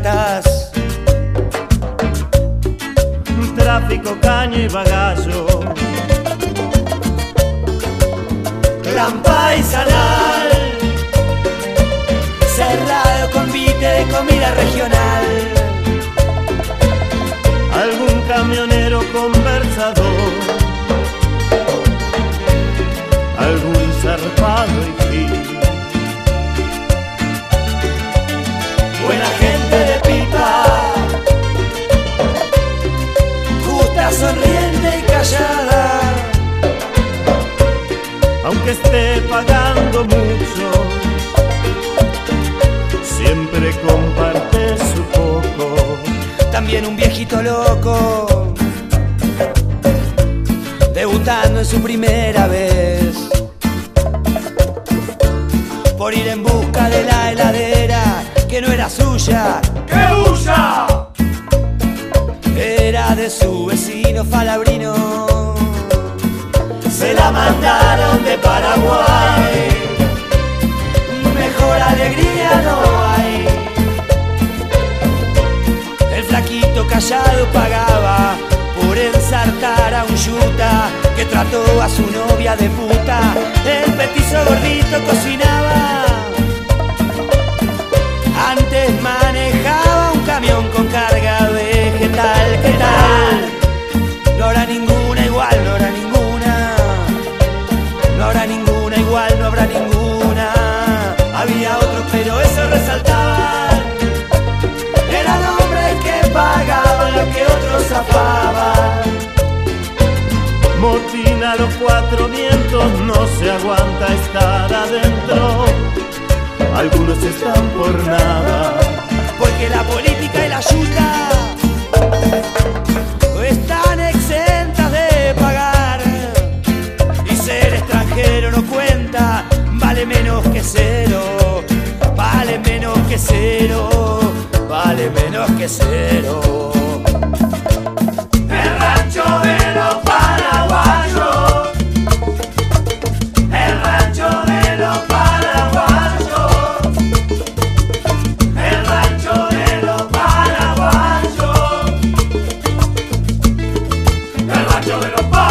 altas. Tráfico, caña y bagallo, Lampa y Salal, cerrado convite de comida regional. algún camionero conversador, algún zarpado y gil. Buena gente de pipa, justa, sonriente y callada. Aunque esté pagando mucho, siempre comparte su poco. También un viejito loco, debutando en su primera vez, por ir en busca de la heladera que no era suya. ¡Que huya! Era de su vecino Falabrino. Se la mandaron de Paraguay, mejor alegría no hay. El flaquito callado pagaba por ensartar a un yuta que trató a su novia de puta. El petizo gordito cocinaba, antes manejaba un camión con carga vegetal. ¿Qué tal? No habrá ninguna igual, no habrá ninguna. No habrá ninguna igual, no habrá ninguna. Había otros pero esos resaltaban. Eran hombres que pagaban lo que otros zafaban. Motín a los cuatro vientos, no se aguanta estar adentro. Algunos están por nada, Porque la política y la yuta están exentas de pagar. Y ser extranjero no cuenta, vale menos que cero. Vale menos que cero, vale menos que cero. El rancho de los paraguayos, el rancho de los paraguayos, el rancho de los paraguayos, el rancho de los paraguayos.